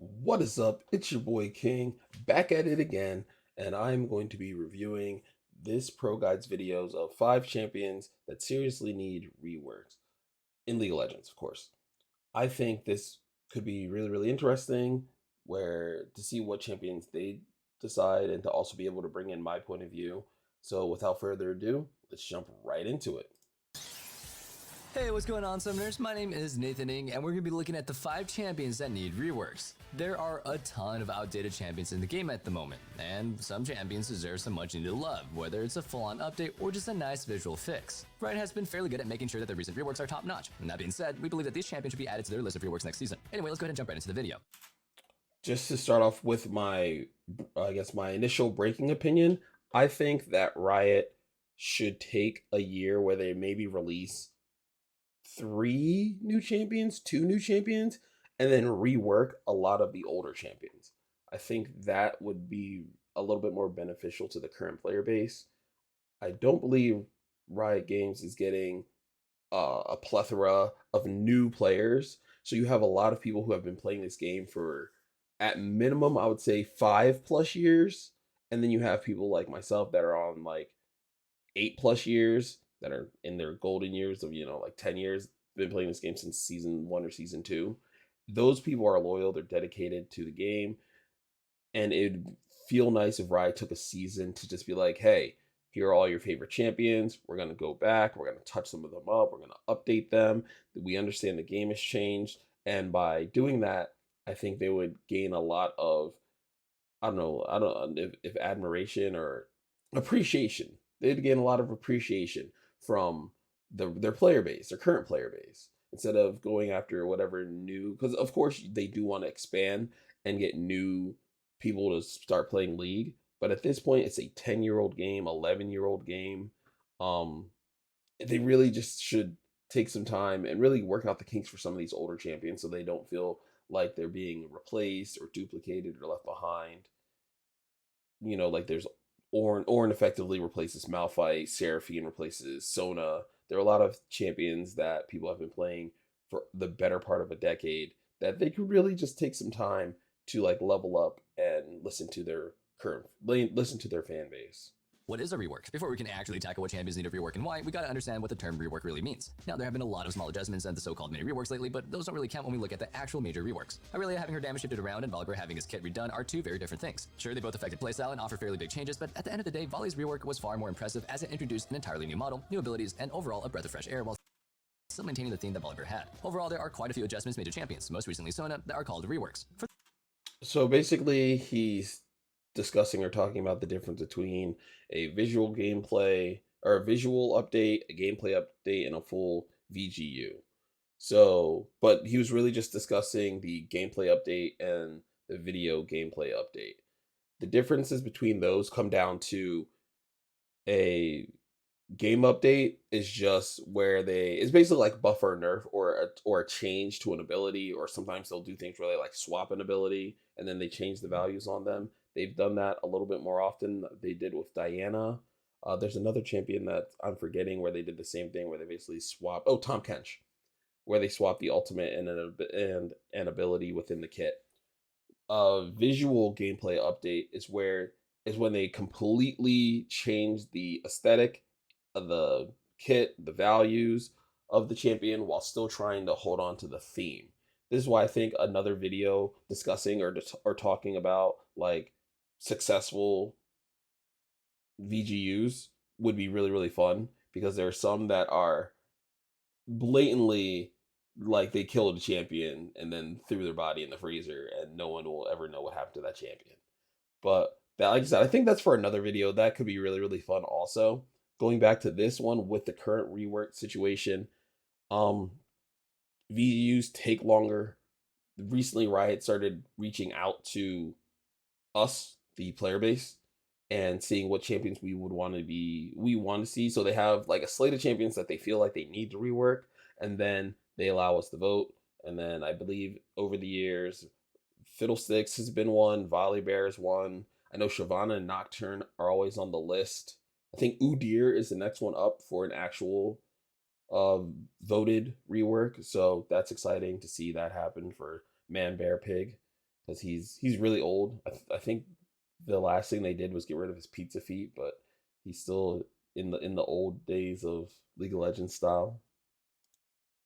What is up? It's your boy King, back at it again, and I'm going to be reviewing this Pro Guides videos of 5 champions that seriously need reworks in League of Legends, of course. I think this could be really interesting where to see what champions they decide and to also be able to bring in my point of view. So without further ado, let's jump right into it. Hey, what's going on, Summoners? My name is Nathan Ing, and we're going to be looking at the 5 champions that need reworks. There are a ton of outdated champions in the game at the moment, and some champions deserve some much needed love, whether it's a full-on update or just a nice visual fix. Riot has been fairly good at making sure that the recent reworks are top-notch, and that being said, we believe that these champions should be added to their list of reworks next season. Anyway, let's go ahead and jump right into the video. Just to start off with my initial breaking opinion, I think that Riot should take a year where they maybe release 2 new champions, and then rework a lot of the older champions. I think that would be a little bit more beneficial to the current player base. I don't believe Riot Games is getting a plethora of new players. So you have a lot of people who have been playing this game for, at minimum, I would say 5 plus years. And then you have people like myself that are on like 8 plus years that are in their golden years of, like 10 years, been playing this game since season one or season two. Those people are loyal, they're dedicated to the game, and it'd feel nice if Riot took a season to just be like, hey, here are all your favorite champions. We're gonna go back, we're gonna touch some of them up, we're gonna update them. We understand the game has changed. And by doing that, I think they would gain a lot of, I don't know if admiration or appreciation. They'd gain a lot of appreciation from their player base, their current player base, instead of going after whatever new. Because of course they do want to expand and get new people to start playing League. But at this point, it's a 10-year-old game, 11-year-old game. Um, they really just should take some time and really work out the kinks for some of these older champions so they don't feel like they're being replaced or duplicated or left behind. Like there's Ornn effectively replaces Malphite, Seraphine replaces Sona. There are a lot of champions that people have been playing for the better part of a decade that they could really just take some time to like level up and listen to their fan base. What is a rework? Before we can actually tackle what champions need a rework and why, we gotta understand what the term rework really means. Now, there have been a lot of small adjustments and the so-called mini reworks lately, but those don't really count when we look at the actual major reworks. Irelia having her damage shifted around and Volibear having his kit redone are two very different things. Sure, they both affected playstyle and offer fairly big changes, but at the end of the day, Volley's rework was far more impressive as it introduced an entirely new model, new abilities, and overall a breath of fresh air while still maintaining the theme that Volibear had. Overall, there are quite a few adjustments made to champions, most recently Sona, that are called reworks. So basically, he's discussing or talking about the difference between a visual gameplay or a visual update, a gameplay update, and a full VGU. So, but he was really just discussing the gameplay update and the video gameplay update. The differences between those come down to a game update is just where it's basically like buffer nerf or a change to an ability, or sometimes they'll do things where they like swap an ability and then they change the values on them. They've done that a little bit more often. They did with Diana. There's another champion that I'm forgetting where they did the same thing where they basically swap. Oh, Tom Kench, where they swap the ultimate and an ability within the kit. Visual gameplay update is when they completely change the aesthetic of the kit, the values of the champion, while still trying to hold on to the theme. This is why I think another video discussing or talking about like successful VGUs would be really fun, because there are some that are blatantly like they killed a champion and then threw their body in the freezer and no one will ever know what happened to that champion. But that, like I said, I think that's for another video. That could be really fun also. Going back to this one with the current rework situation, um VUs take longer. Recently Riot started reaching out to us, the player base, and seeing what champions we want to see. So they have like a slate of champions that they feel like they need to rework, and then they allow us to vote. And then I believe over the years, Fiddlesticks has been one, Volibear is one. I know Shyvana and Nocturne are always on the list. I think Udyr is the next one up for an actual uh voted rework. So that's exciting to see that happen for Man Bear Pig. because he's really old. I think the last thing they did was get rid of his pizza feet, but he's still in the old days of League of Legends style.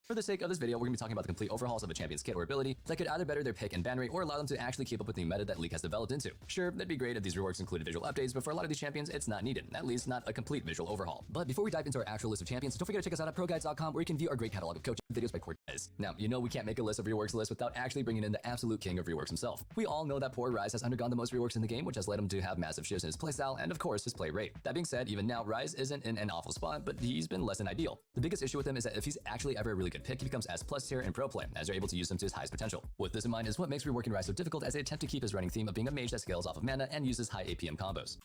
For the sake of this video, we're going to be talking about the complete overhauls of a champion's kit or ability that could either better their pick and ban rate or allow them to actually keep up with the meta that League has developed into. Sure, that'd be great if these reworks included visual updates, but for a lot of these champions, it's not needed, at least not a complete visual overhaul. But before we dive into our actual list of champions, don't forget to check us out at ProGuides.com where you can view our great catalog of coaching videos by Cortez. Now, you know we can't make a list of reworks list without actually bringing in the absolute king of reworks himself. We all know that poor Ryze has undergone the most reworks in the game, which has led him to have massive shifts in his playstyle and, of course, his play rate. That being said, even now, Ryze isn't in an awful spot, but he's been less than ideal. The biggest issue with him is that if he's actually ever a really good pick, he becomes S+ tier in pro play, as you're able to use him to his highest potential. With this in mind is what makes reworking Ryze so difficult, as they attempt to keep his running theme of being a mage that scales off of mana and uses high APM combos.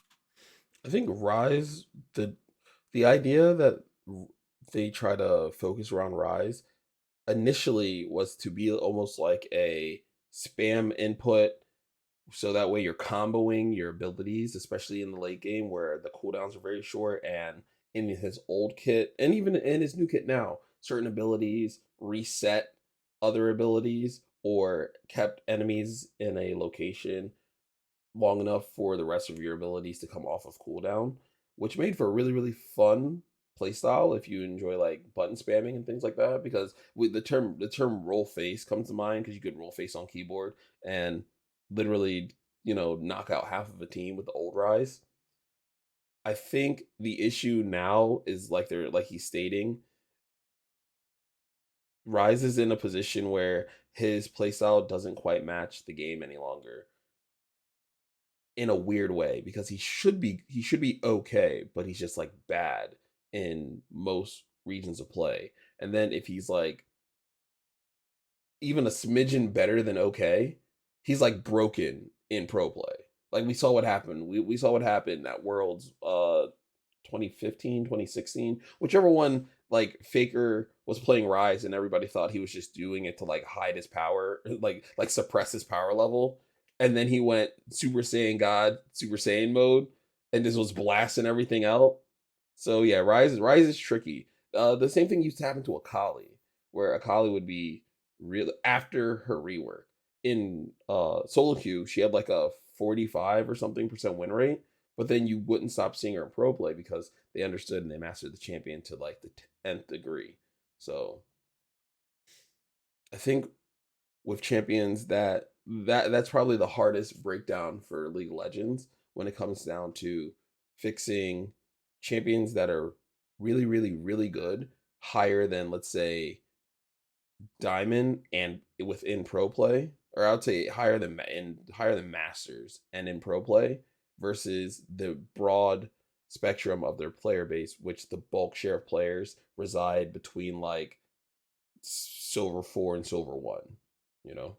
I think Rise, the idea that they try to focus around Rise initially was to be almost like a spam input, so that way you're comboing your abilities, especially in the late game where the cooldowns are very short. And in his old kit, and even in his new kit now, certain abilities reset other abilities or kept enemies in a location long enough for the rest of your abilities to come off of cooldown, which made for a really, really fun playstyle if you enjoy like button spamming and things like that. Because with the term roll face comes to mind because you could roll face on keyboard and literally, knock out half of a team with the old Rise. I think the issue now is like he's stating, Rise is in a position where his playstyle doesn't quite match the game any longer, in a weird way, because he should be okay, but he's just like bad in most regions of play. And then if he's like even a smidgen better than okay, he's like broken in pro play. Like we saw what happened. We saw what happened at Worlds 2015, 2016, whichever one. Like Faker was playing Rise and everybody thought he was just doing it to like hide his power, like suppress his power level. And then he went Super Saiyan God, Super Saiyan mode, and just was blasting everything out. So yeah, Rise is tricky. The same thing used to happen to Akali, where Akali would be real after her rework. In solo queue, she had like a 45 or something percent win rate, but then you wouldn't stop seeing her in pro play because they understood and they mastered the champion to like the 10th degree. So I think with champions that's probably the hardest breakdown for League of Legends when it comes down to fixing champions that are really, really, really good, higher than, let's say, Diamond and within pro play, or I would say higher than Masters and in pro play, versus the broad spectrum of their player base, which the bulk share of players reside between like silver 4 and silver 1, you know?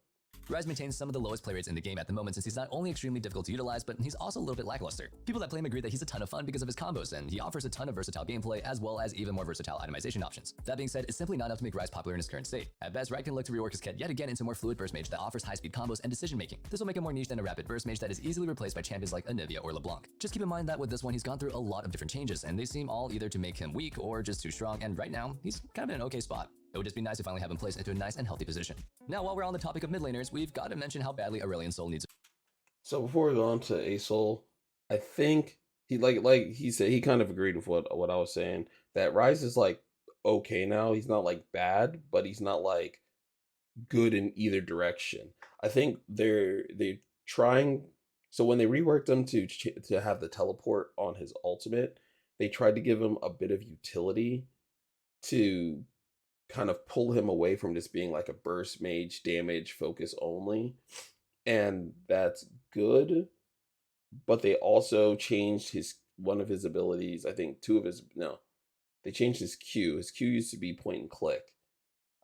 Ryze maintains some of the lowest play rates in the game at the moment, since he's not only extremely difficult to utilize, but he's also a little bit lackluster. People that play him agree that he's a ton of fun because of his combos, and he offers a ton of versatile gameplay as well as even more versatile itemization options. That being said, it's simply not enough to make Ryze popular in his current state. At best, Riot can look to rework his kit yet again into more fluid burst mage that offers high-speed combos and decision making. This will make him more niche than a rapid burst mage that is easily replaced by champions like Anivia or LeBlanc. Just keep in mind that with this one, he's gone through a lot of different changes, and they seem all either to make him weak or just too strong, and right now, he's kind of in an okay spot. It would just be nice to finally have him placed into a nice and healthy position. Now, while we're on the topic of mid laners, we've got to mention how badly Aurelion Sol needs. So before we go on to Asol, I think he like he said he kind of agreed with what I was saying, that Rise is like okay now. He's not like bad, but he's not like good in either direction. I think they trying. So when they reworked him to have the teleport on his ultimate, they tried to give him a bit of utility to kind of pull him away from just being like a burst mage damage focus only. And that's good, but they also changed his one of his abilities. I think two of his no, they changed his Q. His Q used to be point and click.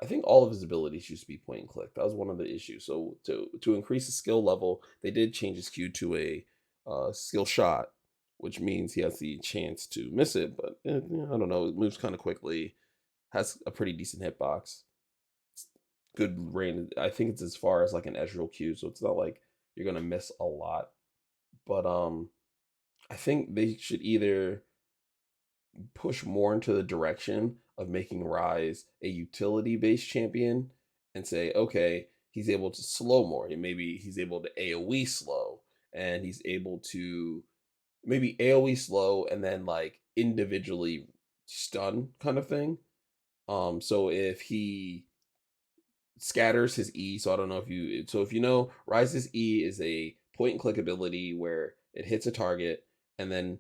I think all of his abilities used to be point and click. That was one of the issues. So to increase the skill level, they did change his Q to a skill shot, which means he has the chance to miss it. But I don't know. It moves kind of quickly, has a pretty decent hitbox, good range. I think it's as far as like an Ezreal Q, so it's not like you're gonna miss a lot. But I think they should either push more into the direction of making Rise a utility based champion and say, okay, he's able to slow more. And maybe he's able to AoE slow, and he's able to maybe AoE slow and then like individually stun kind of thing. So if he scatters his E, so I don't know if you so if you know, Rise's E is a point and click ability where it hits a target, and then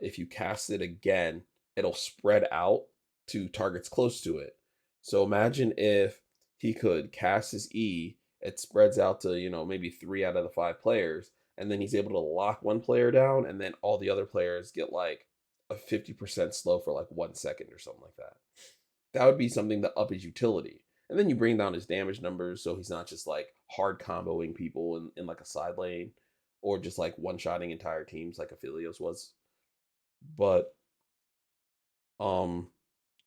if you cast it again, it'll spread out to targets close to it. So imagine if he could cast his E, it spreads out to, maybe 3 out of the 5 players, and then he's able to lock one player down, and then all the other players get like a 50% slow for like 1 second or something like that. That would be something to up his utility. And then you bring down his damage numbers so he's not just like hard comboing people in like a side lane, or just like one shotting entire teams like Aphelios was. But um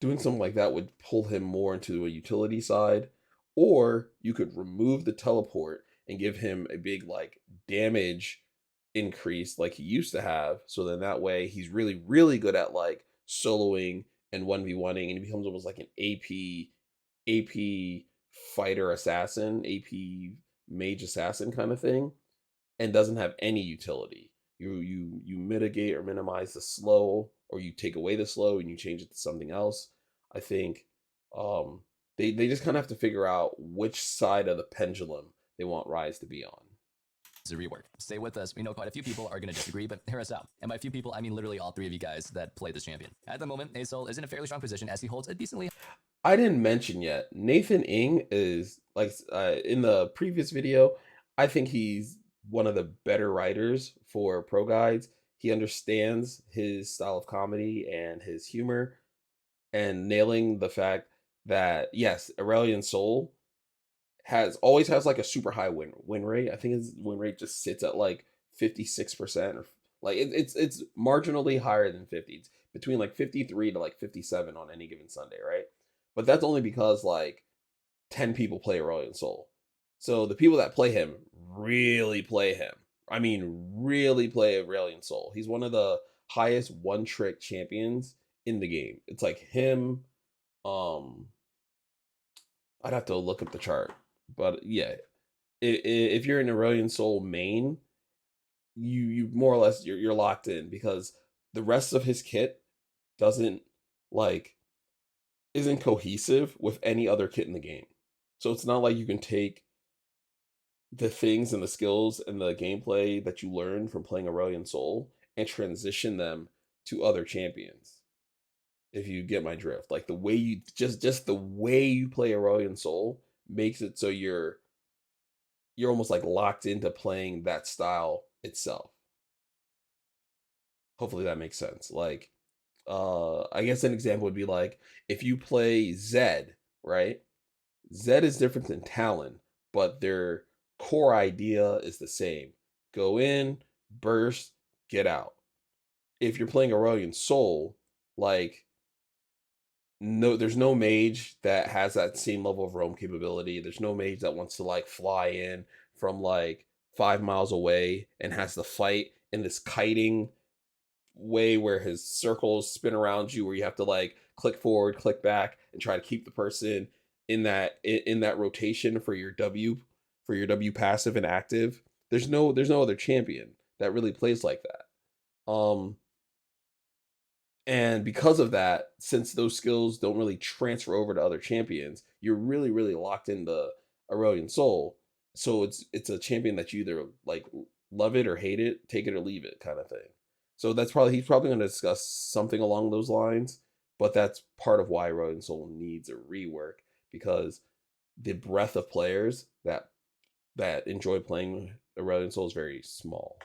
doing something like that would pull him more into a utility side. Or you could remove the teleport and give him a big like damage increase like he used to have. So then that way he's really, really good at like soloing and 1v1ing, and he becomes almost like an AP fighter assassin, AP mage assassin kind of thing, and doesn't have any utility. You mitigate or minimize the slow, or you take away the slow and you change it to something else. I think um they just kind of have to figure out which side of the pendulum they want Rise to be on. It's a rework. Stay with us. We know quite a few people are going to disagree, but hear us out. And by few people, I mean literally all 3 of you guys that play this champion. At the moment, Asol is in a fairly strong position as he holds a decently I didn't mention yet. Nathan Ing is like in the previous video. I think he's one of the better writers for Pro Guides. He understands his style of comedy and his humor, and nailing the fact that yes, Aurelion Sol always has like a super high win rate. I think his win rate just sits at like 56%, or like it's marginally higher than 50. It's between like 53 to like 57 on any given Sunday, right? But that's only because like 10 people play Aurelion Sol. So the people that play him really play him. I mean, really play Aurelion Sol. He's one of the highest one trick champions in the game. It's like him. Um, I'd have to look up the chart, but yeah, if you're an Aurelion Sol main, you more or less you're locked in, because the rest of his kit doesn't like isn't cohesive with any other kit in the game. So it's not like you can take the things and the skills and the gameplay that you learn from playing Aurelion Sol and transition them to other champions. If you get my drift, like the way you just the way you play Aurelion Sol makes it so you're almost like locked into playing that style itself. Hopefully that makes sense. Like I guess an example would be like if you play Zed, right? Zed is different than Talon, but their core idea is the same. Go in, burst, get out. If you're playing Aurelion Sol, like no, there's no mage that has that same level of roam capability. There's no mage that wants to like fly in from like 5 miles away and has to fight in this kiting way where his circles spin around you, where you have to like click forward, click back, and try to keep the person in that rotation for your W passive and active. There's no other champion that really plays like that. And because of that, since those skills don't really transfer over to other champions, you're really, really locked into Aurelion Sol. So it's a champion that you either like love it or hate it, take it or leave it kind of thing. So he's probably going to discuss something along those lines, but that's part of why Aurelion Sol needs a rework, because the breadth of players that enjoy playing Aurelion Sol is very small,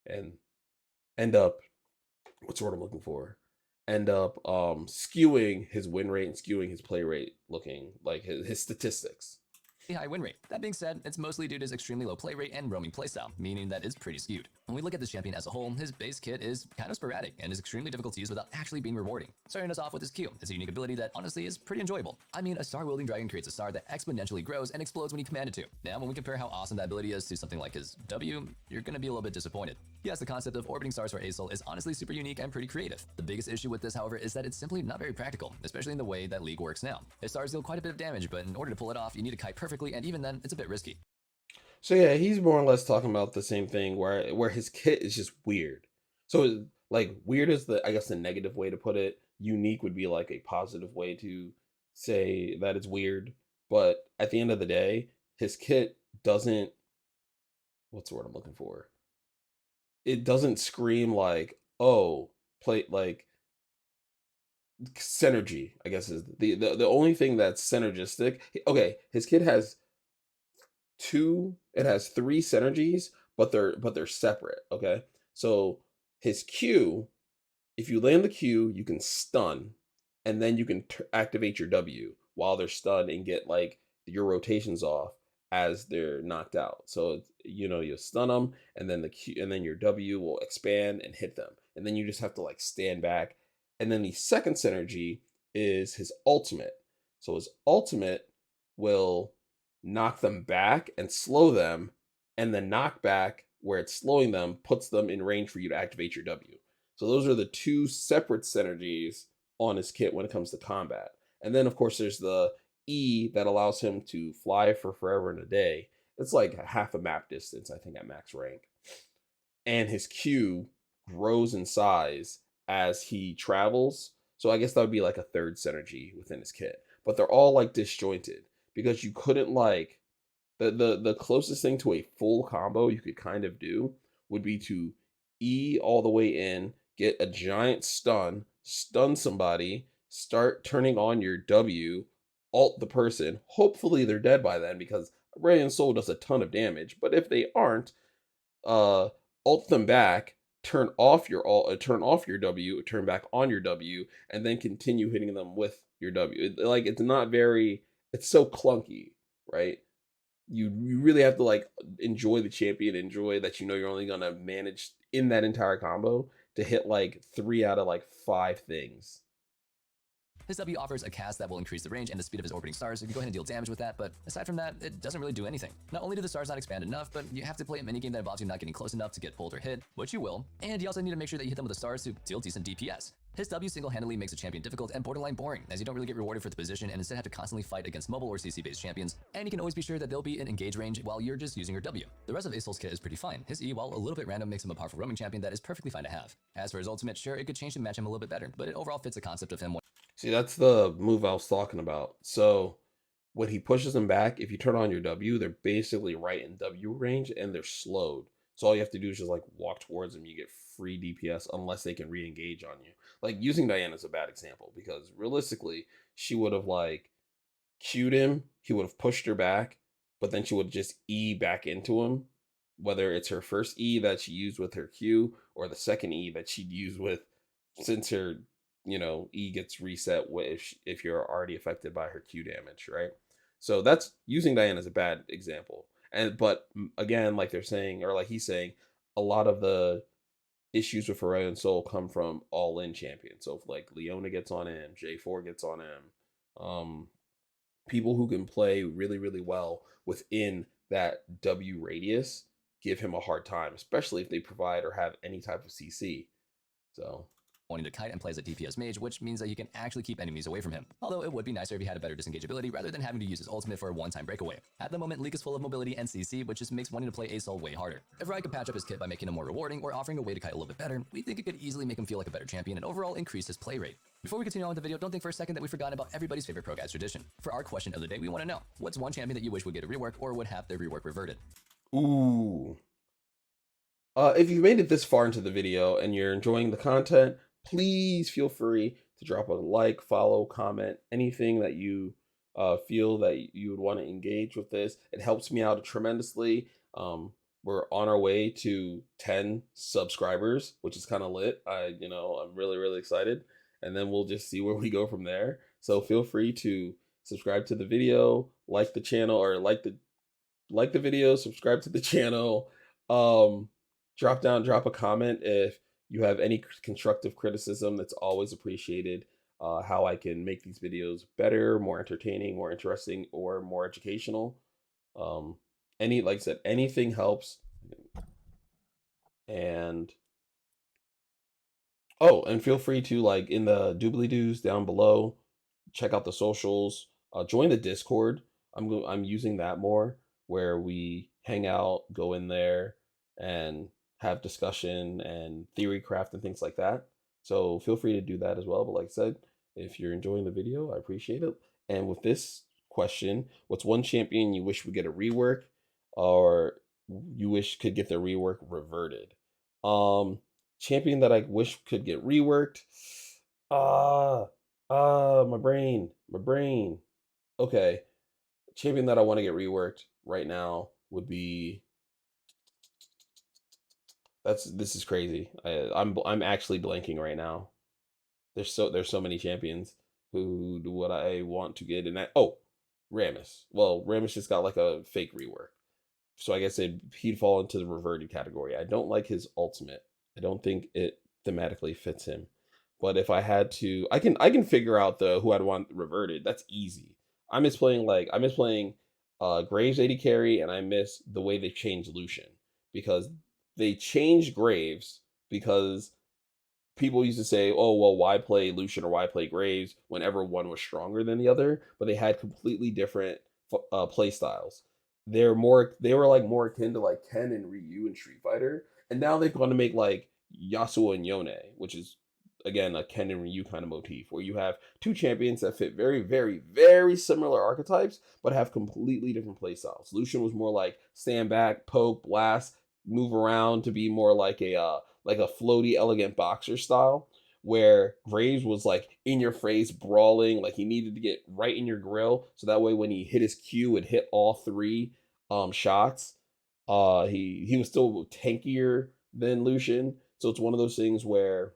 and end up what's the word I'm looking for? End up skewing his win rate and skewing his play rate, looking like his statistics. high win rate. That being said, it's mostly due to his extremely low play rate and roaming playstyle, meaning that it's pretty skewed. When we look at this champion as a whole, his base kit is kind of sporadic and is extremely difficult to use without actually being rewarding. Starting us off with his Q. It's a unique ability that honestly is pretty enjoyable. I mean, a star-wielding dragon creates a star that exponentially grows and explodes when you command it to. Now, when we compare how awesome that ability is to something like his W, you're gonna be a little bit disappointed. Yes, the concept of orbiting stars for Asol is honestly super unique and pretty creative. The biggest issue with this, however, is that it's simply not very practical, especially in the way that League works now. His stars deal quite a bit of damage, but in order to pull it off, you need to kite perfectly, and even then, it's a bit risky. So yeah, he's more or less talking about the same thing where his kit is just weird. So like weird is the, I guess, the negative way to put it. Unique would be like a positive way to say that it's weird. But at the end of the day, his kit doesn't, what's the word I'm looking for? It doesn't scream like, oh, play like synergy, I guess is the only thing that's synergistic. Okay, his kit has it has three synergies, but they're separate. Okay. So his Q, if you land the Q, you can stun, and then you can activate your W while they're stunned and get like your rotations off as they're knocked out. So you stun them, and then the Q, and then your W will expand and hit them, and then you just have to like stand back. And then the second synergy is his ultimate. So his ultimate will knock them back and slow them, and the knockback where it's slowing them puts them in range for you to activate your W. So those are the two separate synergies on his kit when it comes to combat. And then of course there's the E that allows him to fly for forever and a day. It's like half a map distance, I think, at max rank. And his Q grows in size as he travels. So I guess that would be like a third synergy within his kit. But they're all like disjointed because you couldn't like the closest thing to a full combo you could kind of do would be to E all the way in, get a giant stun somebody, start turning on your W, alt the person. Hopefully they're dead by then because Radiant Soul does a ton of damage. But if they aren't, uh alt them back, turn off your W, turn back on your W, and then continue hitting them with your W. Like it's not very, it's so clunky, right? You really have to like enjoy the champion, enjoy that you're only gonna manage in that entire combo to hit like 3 out of like 5 things. His W offers a cast that will increase the range and the speed of his orbiting stars, so you can go ahead and deal damage with that, but aside from that, it doesn't really do anything. Not only do the stars not expand enough, but you have to play a minigame that involves you not getting close enough to get pulled or hit, which you will, and you also need to make sure that you hit them with the stars to deal decent DPS. His W single-handedly makes a champion difficult and borderline boring, as you don't really get rewarded for the position and instead have to constantly fight against mobile or CC-based champions, and you can always be sure that they'll be in engage range while you're just using your W. The rest of Asol's kit is pretty fine. His E, while a little bit random, makes him a powerful roaming champion that is perfectly fine to have. As for his ultimate, sure, it could change to match him a little bit better, but it overall fits the concept of him. See, that's the move I was talking about. So when he pushes them back, if you turn on your W, they're basically right in W range and they're slowed. So all you have to do is just like walk towards them. You get free DPS unless they can re-engage on you. Like using Diana is a bad example because realistically, she would have like cued him, he would have pushed her back, but then she would just E back into him. Whether it's her first E that she used with her Q or the second E that she'd use with, since her E gets reset if you're already affected by her Q damage, right? So that's using Diana as a bad example. And but again, like they're saying, or like he's saying, a lot of the issues with Horizon Soul come from all in champions. So if like Leona gets on him, J4 gets on him, people who can play really, really well within that W radius give him a hard time, especially if they provide or have any type of CC. So wanting to kite and play as a DPS mage, which means that you can actually keep enemies away from him. Although it would be nicer if he had a better disengage ability rather than having to use his ultimate for a one-time breakaway. At the moment, League is full of mobility and CC, which just makes wanting to play Asol way harder. If Riot could patch up his kit by making him more rewarding or offering a way to kite a little bit better, we think it could easily make him feel like a better champion and overall increase his play rate. Before we continue on with the video, don't think for a second that we've forgotten about everybody's favorite Pro Guys tradition. For our question of the day, we want to know, what's one champion that you wish would get a rework or would have their rework reverted? ooh. If you've made it this far into the video and you're enjoying the content, please feel free to drop a like, follow, comment, anything that you feel that you would want to engage with this. It helps me out tremendously. We're on our way to 10 subscribers, which is kind of lit. I'm really, really excited. And then we'll just see where we go from there. So feel free to subscribe to the video, like the channel, or like the video, subscribe to the channel. Drop a comment if you have any constructive criticism. That's always appreciated. How I can make these videos better, more entertaining, more interesting, or more educational. Like I said, anything helps. And oh, and feel free to like in the doobly doos down below, check out the socials, join the Discord. I'm using that more where we hang out, go in there and have discussion and theory craft and things like that. So feel free to do that as well. But like I said, if you're enjoying the video, I appreciate it. And with this question, what's one champion you wish would get a rework or you wish could get the rework reverted? Um Champion that I wish could get reworked. Ah, my brain. Okay, champion that I want to get reworked right now would be this is crazy. I'm actually blanking right now. There's so many champions who do what I want to get in that. Oh, Rammus. Well, Rammus just got like a fake rework. So I guess he'd fall into the reverted category. I don't like his ultimate. I don't think it thematically fits him. But if I had to, I can figure out the who I'd want reverted. That's easy. I miss playing Graves AD carry, and I miss the way they changed Lucian because they changed Graves because people used to say, "Oh, well, why play Lucian or why play Graves whenever one was stronger than the other?" But they had completely different play styles. They were like more akin to like Ken and Ryu in Street Fighter, and now they've gone to make like Yasuo and Yone, which is again a Ken and Ryu kind of motif, where you have two champions that fit very, very, very similar archetypes, but have completely different play styles. Lucian was more like stand back, poke, blast, move around to be more like a floaty, elegant boxer style, where Graves was like in your face, brawling, like he needed to get right in your grill, so that way when he hit his Q, it hit all three shots. He was still tankier than Lucian, so it's one of those things where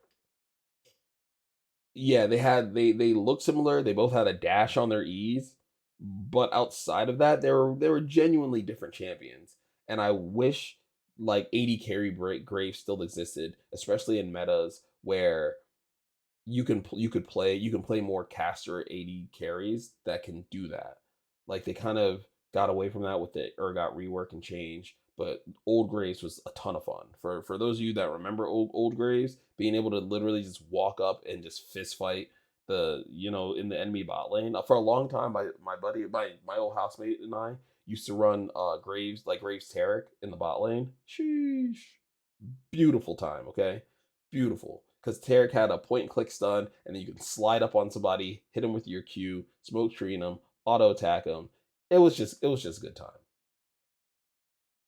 yeah, they look similar. They both had a dash on their E's, but outside of that, they were genuinely different champions. And I wish like 80 carry break Graves still existed, especially in metas where you can play more caster 80 carries that can do that. Like they kind of got away from that with the Urgot rework and change, but old Graves was a ton of fun. For those of you that remember old Graves, being able to literally just walk up and just fist fight in the enemy bot lane. For a long time, my buddy, my old housemate and I used to run Graves Tarek in the bot lane. Sheesh. Beautiful time, okay? Beautiful. Because Tarek had a point and click stun, and then you can slide up on somebody, hit him with your Q, smoke screen him, auto attack him. It was just a good time.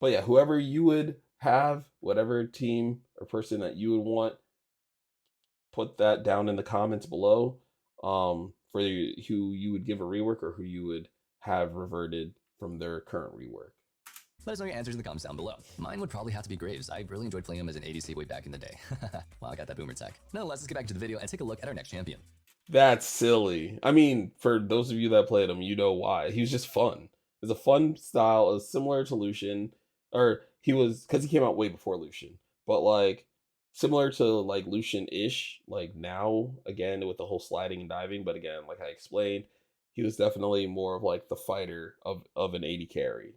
But yeah, whoever you would have, whatever team or person that you would want, put that down in the comments below. For who you would give a rework or who you would have reverted from their current rework. Let us know your answers in the comments down below. Mine would probably have to be Graves. I really enjoyed playing him as an ADC way back in the day. Wow, I got that boomer tech. Nonetheless, let's get back to the video and take a look at our next champion. That's silly. I mean, for those of you that played him, you know why. He was just fun. It's a fun style, similar to Lucian, or he was because he came out way before Lucian, but like similar to like Lucian-ish. Like now, again with the whole sliding and diving, but again, like I explained, he was definitely more of like the fighter of an 80 carry.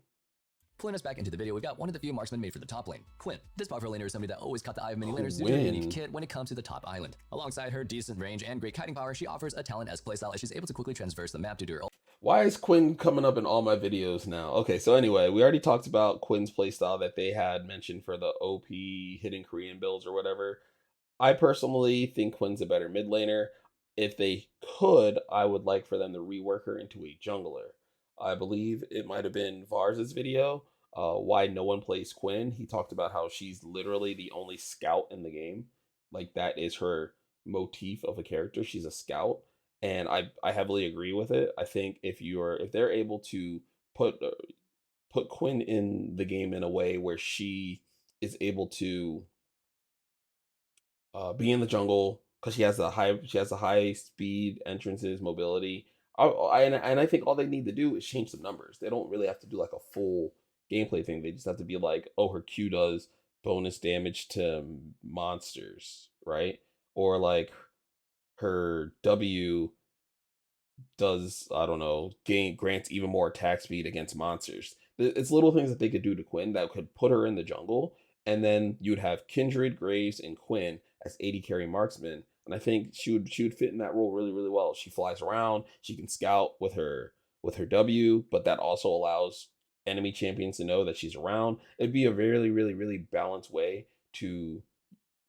Pulling us back into the video, we've got one of the few marksmen made for the top lane, Quinn. This powerful laner is somebody that always caught the eye of many laners due to her unique kit when it comes to the top island. Alongside her decent range and great kiting power, she offers a talent-esque playstyle as she's able to quickly traverse the map due to her Why is Quinn coming up in all my videos now? Okay, so anyway, we already talked about Quinn's playstyle that they had mentioned for the OP hidden Korean builds or whatever. I personally think Quinn's a better mid laner. If they could, I would like for them to rework her into a jungler. I believe it might have been Vars's video, why no one plays Quinn. He talked about how she's literally the only scout in the game. Like that is her motif of a character. She's a scout, and I heavily agree with it. I think if they're able to put put Quinn in the game in a way where she is able to be in the jungle because she has the high speed entrances, mobility. And I think all they need to do is change some numbers. They don't really have to do like a full gameplay thing. They just have to be like, oh, her Q does bonus damage to monsters, right? Or like her W does, I don't know, gain grants even more attack speed against monsters. It's little things that they could do to Quinn that could put her in the jungle And then you'd have Kindred, Graves, and Quinn as AD carry marksmen. And I think she would fit in that role really, really well. She flies around, she can scout with her W, but that also allows enemy champions to know that she's around. It'd be a really, really, really balanced way to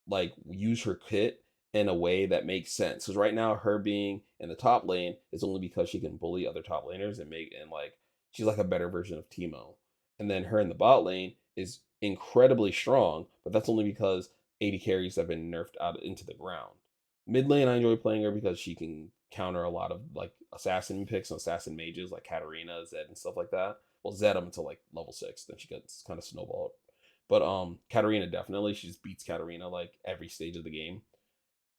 like use her kit in a way that makes sense. Because right now, her being in the top lane is only because she can bully other top laners and like she's like a better version of Teemo. And then her in the bot lane is incredibly strong, but that's only because 80 carries have been nerfed out into the ground. Mid lane, I enjoy playing her because she can counter a lot of like assassin picks and assassin mages like Katarina, Zed, and stuff like that. Well, Zed up until like level 6, then she gets kind of snowballed. But Katarina definitely, she just beats Katarina like every stage of the game.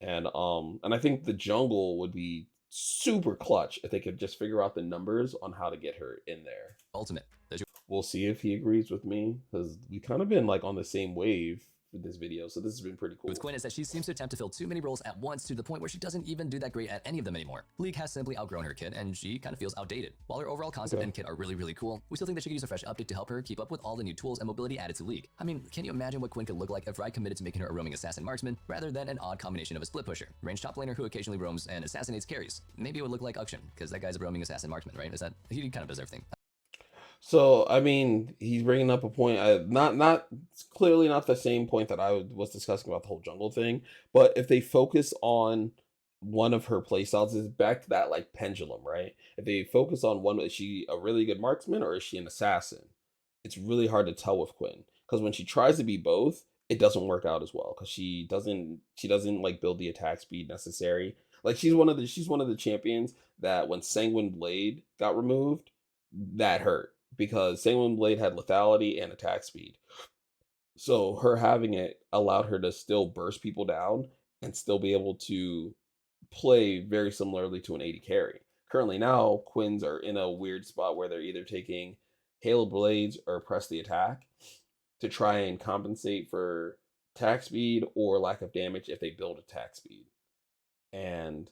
And I think the jungle would be super clutch if they could just figure out the numbers on how to get her in there. ultimate. There's We'll see if he agrees with me because we kind of been like on the same wave with this video, so this has been pretty cool. with Quinn is that she seems to attempt to fill too many roles at once to the point where she doesn't even do that great at any of them anymore. League has simply outgrown her kit, and she kind of feels outdated. While her overall concept Okay. and kit are really, really cool, we still think that she could use a fresh update to help her keep up with all the new tools and mobility added to League. I mean, can you imagine what Quinn could look like if Riot committed to making her a roaming assassin marksman rather than an odd combination of a split pusher, range top laner who occasionally roams and assassinates carries? Maybe it would look like Ukshin, because that guy's a roaming assassin marksman, right? Is that he kind of does everything? So I mean, he's bringing up a point. Not it's clearly not the same point that I was discussing about the whole jungle thing. But if they focus on one of her playstyles, is back to that like pendulum, right? If they focus on one, is she a really good marksman or is she an assassin? It's really hard to tell with Quinn because when she tries to be both, it doesn't work out as well because she doesn't like build the attack speed necessary. Like she's one of the champions that when Sanguine Blade got removed, that hurt because Sanguine Blade had lethality and attack speed. So her having it allowed her to still burst people down and still be able to play very similarly to an 80 carry. Currently now, Quins are in a weird spot where they're either taking Halo Blades or press the attack to try and compensate for attack speed or lack of damage if they build attack speed. And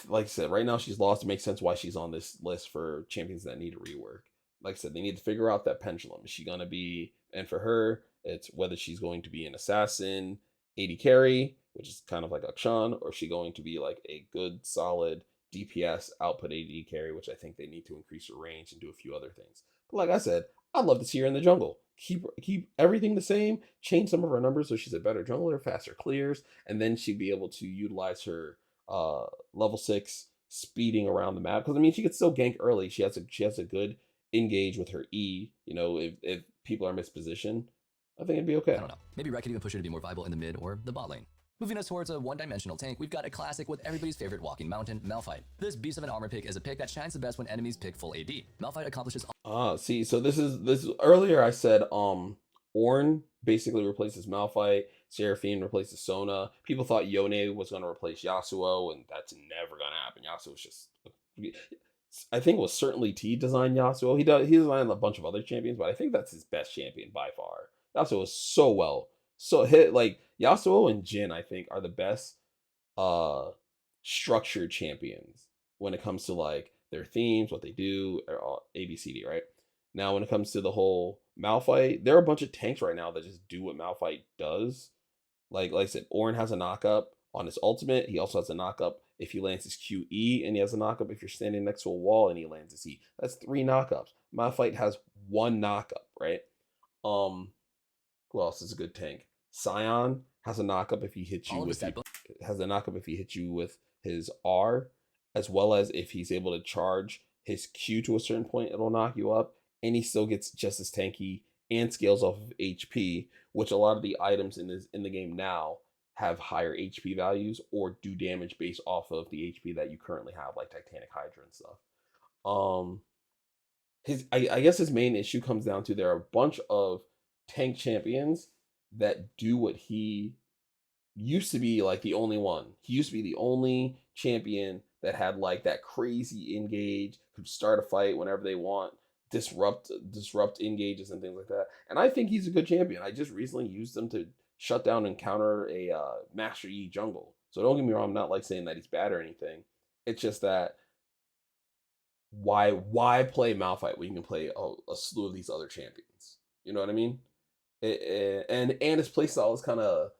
like I said, right now she's lost. It makes sense why she's on this list for champions that need a rework. Like I said, they need to figure out that pendulum. Is she gonna be? And for her, it's whether she's going to be an assassin, 80 carry, which is kind of like Akshan, or is she going to be like a good, solid DPS output 80 carry, which I think they need to increase her range and do a few other things. But like I said, I'd love to see her in the jungle. Keep everything the same. Change some of her numbers so she's a better jungler, faster clears, and then she'd be able to utilize her level 6 speeding around the map because I mean she could still gank early. She has a good engage with her E. If people are mispositioned, I think it'd be okay. I don't know. Maybe Riot could even push her to be more viable in the mid or the bot lane. Moving us towards a one-dimensional tank, we've got a classic with everybody's favorite walking mountain, Malphite. This beast of an armor pick is a pick that shines the best when enemies pick full AD. Malphite accomplishes See, so this is earlier I said Ornn basically replaces Malphite, Seraphine replaces Sona. People thought Yone was gonna replace Yasuo, and that's never gonna happen. Yasuo's just I think it was certainly T designed Yasuo. He designed a bunch of other champions, but I think that's his best champion by far. Yasuo is so well. So hit like Yasuo and Jin, I think, are the best uh structured champions when it comes to like their themes, what they do, or all ABCD, right? Now when it comes to the whole Malphite, there are a bunch of tanks right now that just do what Malphite does. Like I said, Ornn has a knockup on his ultimate. He also has a knockup if he lands his QE, and he has a knockup if you're standing next to a wall and he lands his E. That's 3 knockups. Malphite has 1 knockup, right? Um, who else is a good tank? Scion has a knockup if he hits you all of his with stat has a knockup if he hits you with his R, as well as if he's able to charge his Q to a certain point, it'll knock you up, and he still gets just as tanky and scales off of HP, which a lot of the items in the game now have higher HP values or do damage based off of the HP that you currently have, like Titanic Hydra and stuff. Um, I guess his main issue comes down to there are a bunch of tank champions that do what he used to be like the only one. He used to be the only champion that had like that crazy engage, could start a fight whenever they want, disrupt engages and things like that. And I think he's a good champion. I just recently used him to shut down and counter a Master Yi jungle. So don't get me wrong, I'm not like saying that he's bad or anything. It's just that why play Malphite when you can play a slew of these other champions? You know what I mean? And his playstyle is kind of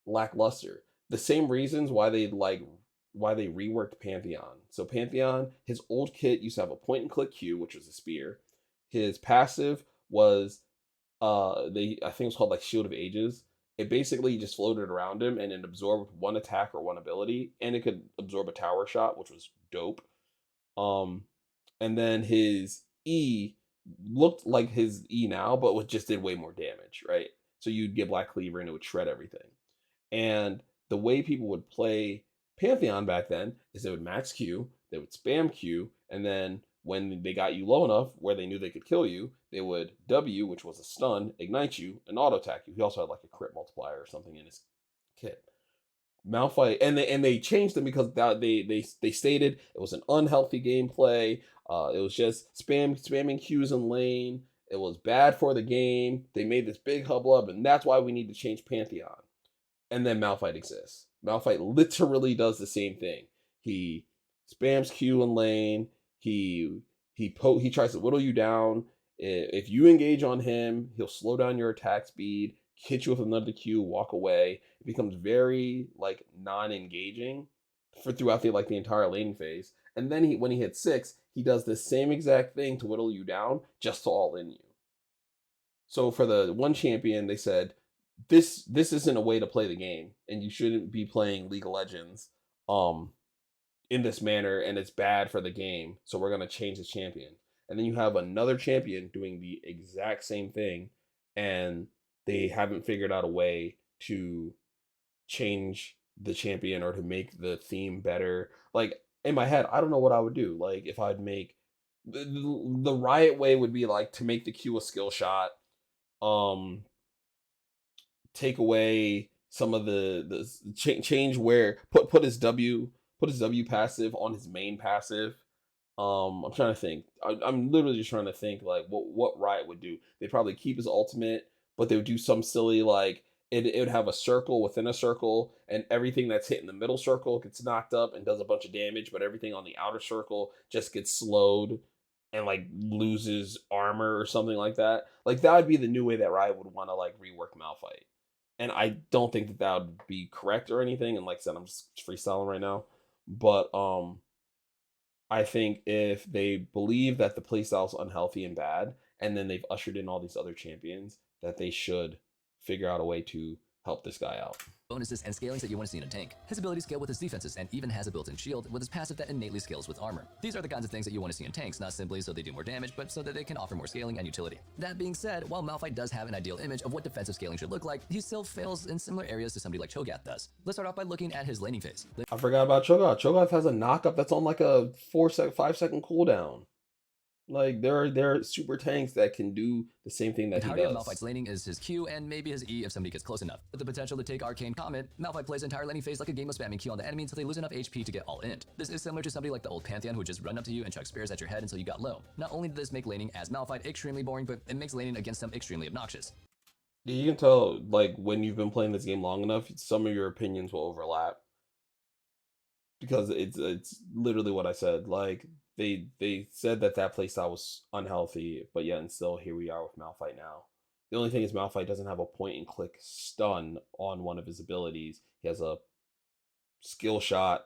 lackluster. The same reasons why they reworked Pantheon. So Pantheon, his old kit used to have a point and click Q, which was a spear. His passive was they I think it was called like Shield of Ages. It basically just floated around him and it absorbed one attack or one ability, and it could absorb a tower shot, which was dope. Um, and then his E looked like his E now, but just did way more damage, right? So you'd get Black Cleaver and it would shred everything. And the way people would play Pantheon back then is they would max Q, they would spam Q, and then when they got you low enough where they knew they could kill you, they would W, which was a stun, ignite you, and auto attack you. He also had like a crit multiplier or something in his kit. Malphite, and they changed them because they stated it was an unhealthy gameplay. It was just spamming Qs in lane. It was bad for the game. They made this big hubbub, and that's why we need to change Pantheon. And then Malphite exists. Malphite literally does the same thing. He spams Q in lane. He tries to whittle you down. If you engage on him, he'll slow down your attack speed, hit you with another Q, walk away. It becomes very like non-engaging for throughout the entire laning phase. And then when he hits 6, he does the same exact thing to whittle you down, just to all in you. So for the one champion, they said this isn't a way to play the game, and you shouldn't be playing League of Legends um in this manner, and it's bad for the game. So we're gonna change the champion. And then you have another champion doing the exact same thing, and they haven't figured out a way to change the champion or to make the theme better. Like in my head, I don't know what I would do. Like if I'd make the Riot way would be like to make the Q a skill shot. Um, take away some of change where put his W passive on his main passive. I'm trying to think. I'm literally just trying to think like what Riot would do. They'd probably keep his ultimate, but they would do some silly like it would have a circle within a circle, and everything that's hit in the middle circle gets knocked up and does a bunch of damage, but everything on the outer circle just gets slowed and like loses armor or something like that. Like that would be the new way that Riot would want to like rework Malphite. And I don't think that that would be correct or anything. And like I said, I'm just freestyling right now. But I think if they believe that the playstyle is unhealthy and bad, and then they've ushered in all these other champions, that they should figure out a way to help this guy out. Bonuses and scalings that you want to see in a tank. His abilities scale with his defenses and even has a built-in shield with his passive that innately scales with armor. These are the kinds of things that you want to see in tanks, not simply so they do more damage, but so that they can offer more scaling and utility. That being said, while Malphite does have an ideal image of what defensive scaling should look like, he still fails in similar areas to somebody like Cho'Gath does. Let's start off by looking at his laning phase. I forgot about Cho'Gath. Cho'Gath has a knockup that's on like a 5 second cooldown. Like there are super tanks that can do the same thing that The he entirety of does. Malphite's laning is his Q and maybe his E if somebody gets close enough. With the potential to take Arcane Comment, Malphite plays entire laning phase like a game of spamming Q on the enemy until they lose enough HP to get all in. This is similar to somebody like the old Pantheon who would just run up to you and chuck spears at your head until you got low. Not only does this make laning as Malphite extremely boring, but it makes laning against them extremely obnoxious. Yeah, you can tell like when you've been playing this game long enough, some of your opinions will overlap because it's literally what I said. Like they said that that playstyle was unhealthy, but yet and still here we are with Malphite now. The only thing is Malphite doesn't have a point and click stun on one of his abilities. He has a skill shot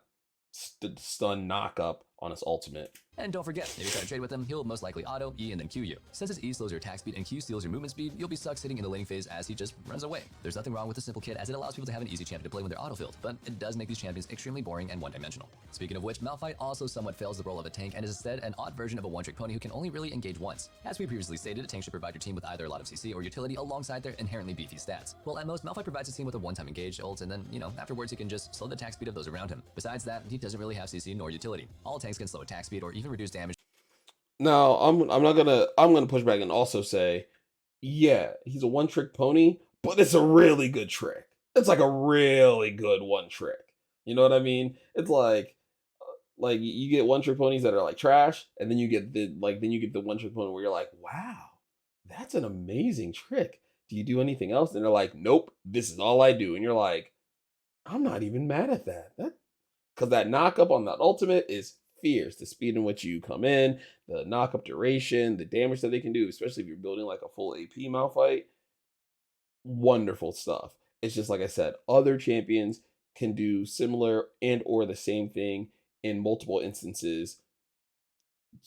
stun knock up on his ultimate. And don't forget, if you try to trade with him, he'll most likely auto, E, and then Q you. Since his E slows your attack speed and Q steals your movement speed, you'll be stuck sitting in the laning phase as he just runs away. There's nothing wrong with the simple kit as it allows people to have an easy champion to play when they're auto-filled, but it does make these champions extremely boring and one-dimensional. Speaking of which, Malphite also somewhat fails the role of a tank and is instead an odd version of a one-trick pony who can only really engage once. As we previously stated, a tank should provide your team with either a lot of CC or utility alongside their inherently beefy stats. Well, at most, Malphite provides his team with a one-time engage ult, and then, afterwards he can just slow the attack speed of those around him. Besides that, he doesn't really have CC nor utility. All tanks can slow attack speed or even reduce damage. Now, I'm gonna push back and also say, yeah, he's a one trick pony, but it's a really good trick. It's like a really good one trick. You know what I mean? It's like you get one trick ponies that are like trash, and then you get the one trick pony where you're like, wow, that's an amazing trick. Do you do anything else? And they're like, nope, this is all I do. And you're like, I'm not even mad at that. That because that knockup on that ultimate is fierce. The speed in which you come in, the knockup duration, the damage that they can do, especially if you're building like a full AP Malphite. wonderful stuff. It's just like I said, other champions can do similar and or the same thing in multiple instances,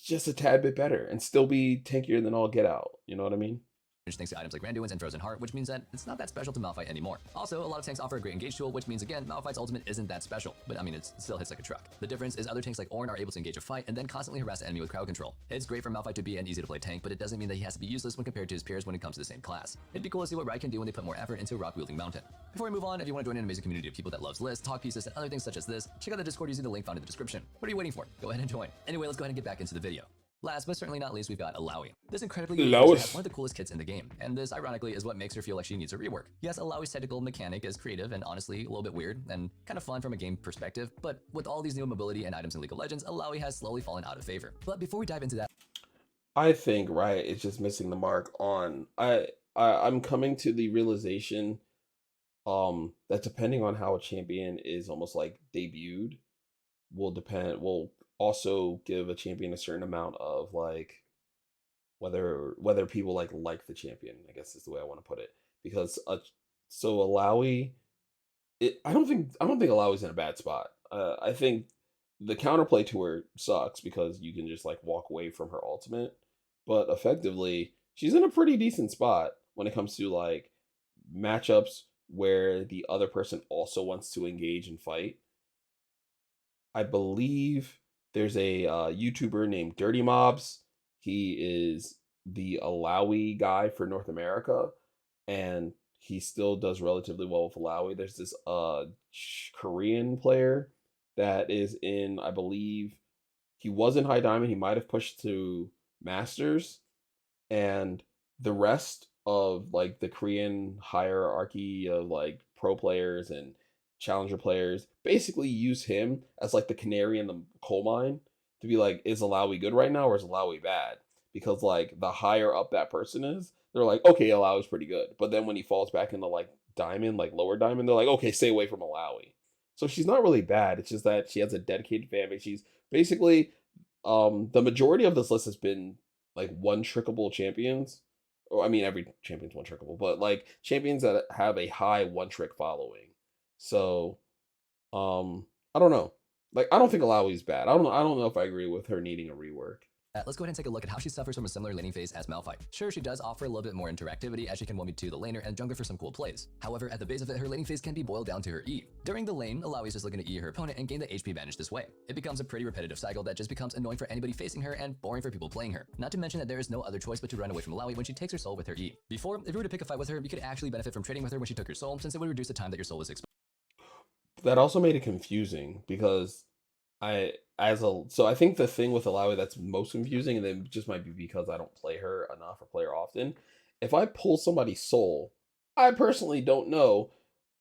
just a tad bit better, and still be tankier than all get out. You know what I mean? Thanks to items like Randuin's and Frozen Heart, which means that it's not that special to Malphite anymore. Also, a lot of tanks offer a great engage tool, which means again, Malphite's ultimate isn't that special, but I mean, it still hits like a truck. The difference is other tanks like Ornn are able to engage a fight and then constantly harass the enemy with crowd control. It's great for Malphite to be an easy to play tank, but it doesn't mean that he has to be useless when compared to his peers when it comes to the same class. It'd be cool to see what Riot can do when they put more effort into a rock-wielding mountain. Before we move on, if you want to join an amazing community of people that loves lists, talk pieces, and other things such as this, check out the Discord using the link found in the description. What are you waiting for? Go ahead and join. Anyway, let's go ahead and get back into the video. Last but certainly not least, we've got Illaoi. This incredibly unique user has one of the coolest kits in the game, and this ironically is what makes her feel like she needs a rework. Yes, Illaoi's technical mechanic is creative and honestly a little bit weird and kind of fun from a game perspective, but with all these new mobility and items in League of Legends, Illaoi has slowly fallen out of favor. But before we dive into that, I think Riot is just missing the mark on. I'm coming to the realization that depending on how a champion is almost like debuted will also give a champion a certain amount of like whether people like the champion, I guess is the way I want to put it. Because so Alawi, I don't think Alawi's in a bad spot. I think the counterplay to her sucks because you can just like walk away from her ultimate, but effectively she's in a pretty decent spot when it comes to like matchups where the other person also wants to engage and fight. I believe there's a YouTuber named Dirty Mobs. He is the Alawi guy for North America, and he still does relatively well with Alawi. There's this Korean player that is in, I believe, he was in High Diamond. He might have pushed to Masters, and the rest of like the Korean hierarchy of like pro players and challenger players basically use him as like the canary in the coal mine to be like, is Alawi good right now or is Alawi bad? Because like the higher up that person is, they're like, okay, Alawi's pretty good. But then when he falls back into like diamond, like lower diamond, they're like, okay, stay away from Alawi. So she's not really bad. It's just that she has a dedicated fan base. She's basically the majority of this list has been like one trickable champions. Or I mean every champion's one trickable, but like champions that have a high one trick following. So I don't know. Like I don't think Alawi's bad. I don't know if I agree with her needing a rework. let's go ahead and take a look at how she suffers from a similar laning phase as Malphite. Sure, she does offer a little bit more interactivity as she can 1v2 the laner and jungler for some cool plays. However, at the base of it, her laning phase can be boiled down to her E. During the lane, Illaoi is just looking to E her opponent and gain the HP advantage this way. It becomes a pretty repetitive cycle that just becomes annoying for anybody facing her and boring for people playing her. Not to mention that there is no other choice but to run away from Illaoi when she takes her soul with her E. Before, if you were to pick a fight with her, you could actually benefit from trading with her when she took your soul, since it would reduce the time that your soul is exposed. That also made it confusing because I think the thing with Alawi that's most confusing, and then just might be because I don't play her enough or play her often. If I pull somebody's soul, I personally don't know.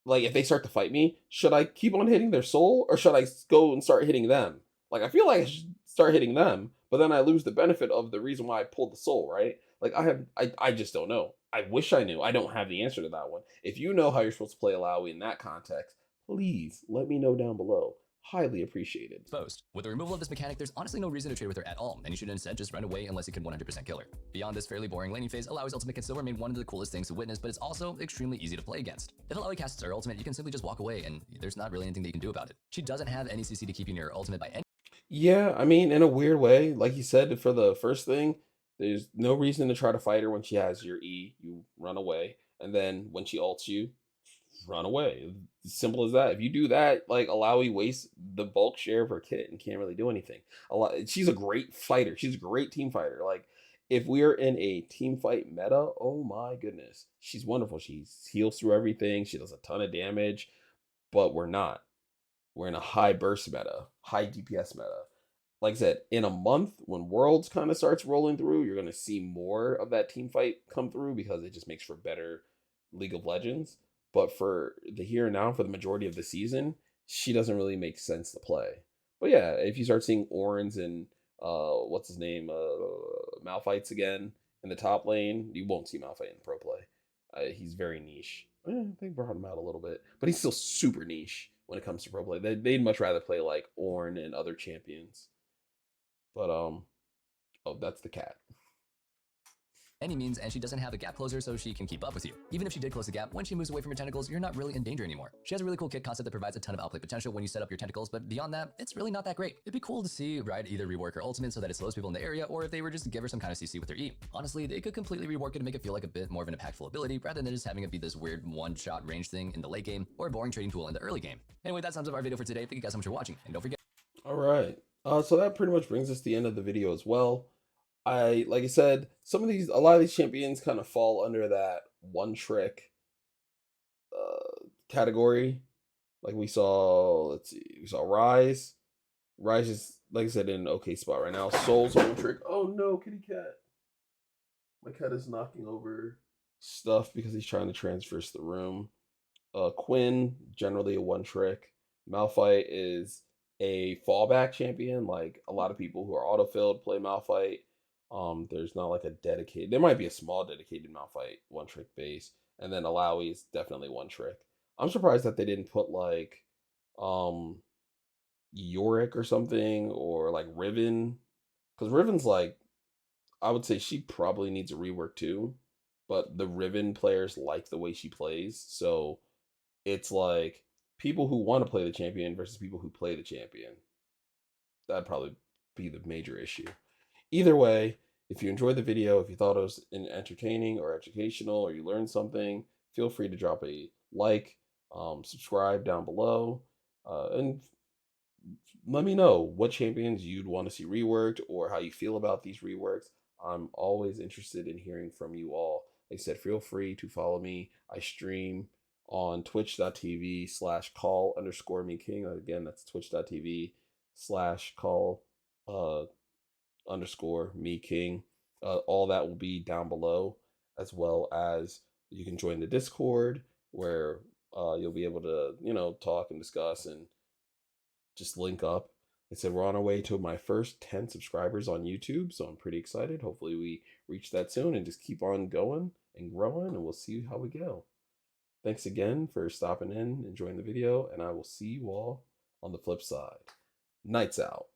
Like if they start to fight me, should I keep on hitting their soul or should I go and start hitting them? Like I feel like I should start hitting them, but then I lose the benefit of the reason why I pulled the soul, right? Like I just don't know. I wish I knew. I don't have the answer to that one. If you know how you're supposed to play Alawi in that context, please let me know down below. Highly appreciated. With the removal of this mechanic, there's honestly no reason to trade with her at all, and you should instead just run away unless you can 100% kill her. Beyond this fairly boring laning phase, Illaoi's ultimate can still remain one of the coolest things to witness, but it's also extremely easy to play against. If Illaoi casts her ultimate, you can simply just walk away, and there's not really anything that you can do about it. She doesn't have any CC to keep you near her ultimate by any. Yeah, I mean, in a weird way, like you said, for the first thing, there's no reason to try to fight her when she has your E. You run away, and then when she ults you, run away. Simple as that. If you do that, like Alawi wastes the bulk share of her kit and can't really do anything. She's a great fighter. She's a great team fighter. Like if we're in a team fight meta, oh my goodness, she's wonderful. She heals through everything. She does a ton of damage, but we're not. We're in a high burst meta, high DPS meta. Like I said, in a month when Worlds kind of starts rolling through, you're going to see more of that team fight come through because it just makes for better League of Legends. But for the here and now, for the majority of the season, she doesn't really make sense to play. But yeah, if you start seeing Orns and what's his name, Malphites again in the top lane, you won't see Malphite in pro play. He's very niche. They brought him out a little bit, but he's still super niche when it comes to pro play. They'd much rather play like Ornn and other champions. But oh, that's the cat. any means, and she doesn't have a gap closer so she can keep up with you. Even if she did close the gap, when she moves away from your tentacles, you're not really in danger anymore. She has a really cool kit concept that provides a ton of outplay potential when you set up your tentacles, but beyond that, it's really not that great. It'd be cool to see Riot either rework her ultimate so that it slows people in the area, or if they were just to give her some kind of CC with their E. Honestly, they could completely rework it to make it feel like a bit more of an impactful ability, rather than just having it be this weird one-shot range thing in the late game, or a boring trading tool in the early game. Anyway, that sums up our video for today. Thank you guys so much for watching, and don't forget. All right. So that pretty much brings us to the end of the video as well. Like I said, a lot of these champions kind of fall under that one trick category. Like we saw Rise. Rise is, like I said, in an okay spot right now. Soul's one trick. Oh no, kitty cat. My cat is knocking over stuff because he's trying to transverse the room. Quinn, generally a one trick. Malphite is a fallback champion. Like a lot of people who are autofilled play Malphite. There's not like a dedicated. There might be a small dedicated Malphite one trick base, and then Alawi is definitely one trick. I'm surprised that they didn't put like Yorick or something, or like Riven, because Riven's like, I would say she probably needs a rework too, but the Riven players like the way she plays, so it's like people who want to play the champion versus people who play the champion. That'd probably be the major issue. Either way, if you enjoyed the video, if you thought it was entertaining or educational, or you learned something, feel free to drop a like, subscribe down below, and let me know what champions you'd want to see reworked or how you feel about these reworks. I'm always interested in hearing from you all. Like I said, feel free to follow me. I stream on twitch.tv/call_me_king. Again, that's twitch.tv/call underscore me king. All that will be down below, as well as you can join the Discord where you'll be able to, talk and discuss and just link up. I said we're on our way to my first 10 subscribers on YouTube, so I'm pretty excited. Hopefully we reach that soon and just keep on going and growing, and we'll see how we go. Thanks again for stopping in, enjoying the video, and I will see you all on the flip side. Nights out.